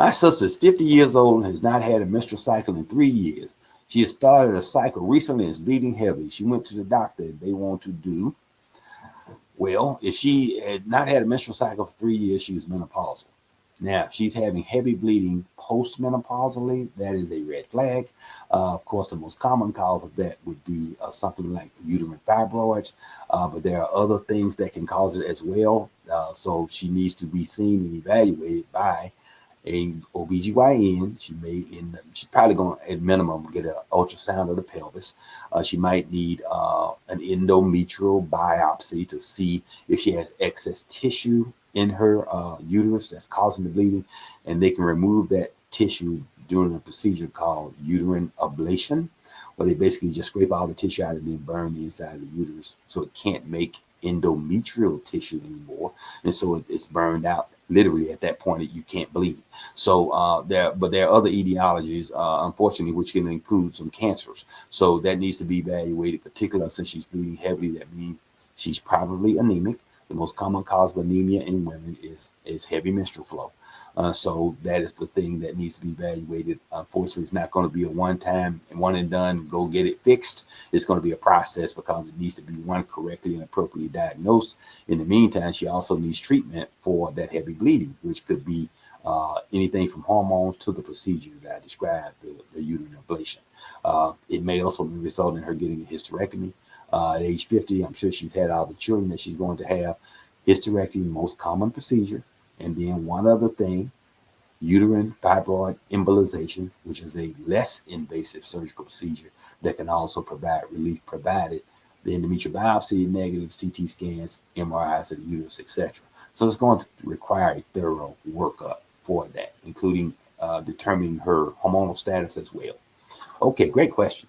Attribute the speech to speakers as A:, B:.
A: My sister is 50 years old and has not had a menstrual cycle in 3 years. She has started a cycle recently and is bleeding heavily. She went to the doctor and they want to do, well, if she had not had a menstrual cycle for 3 years, she was menopausal. Now, if she's having heavy bleeding postmenopausally, that is a red flag. Of course, the most common cause of that would be something like uterine fibroids, but there are other things that can cause it as well. So she needs to be seen and evaluated by a OBGYN. She's probably going to, at minimum, get an ultrasound of the pelvis. She might need an endometrial biopsy to see if she has excess tissue in her uterus that's causing the bleeding, and they can remove that tissue during a procedure called uterine ablation, where they basically just scrape all the tissue out and then burn the inside of the uterus so it can't make endometrial tissue anymore, and so it's burned out literally at that point that you can't bleed. So there are other etiologies, unfortunately, which can include some cancers. So that needs to be evaluated, particularly since she's bleeding heavily. That means she's probably anemic. The most common cause of anemia in women is heavy menstrual flow. So that is the thing that needs to be evaluated. Unfortunately, it's not going to be a one-time and one and done, go get it fixed. It's going to be a process because it needs to be, one, correctly and appropriately diagnosed. In the meantime, she also needs treatment for that heavy bleeding, which could be anything from hormones to the procedure that I described, the uterine ablation. It may also result in her getting a hysterectomy. At age 50, I'm sure she's had all the children that she's going to have. Hysterectomy, most common procedure. And then one other thing, uterine fibroid embolization, which is a less invasive surgical procedure that can also provide relief, provided the endometrial biopsy, negative CT scans, MRIs of the uterus, etc. So it's going to require a thorough workup for that, including determining her hormonal status as well. Okay, great question.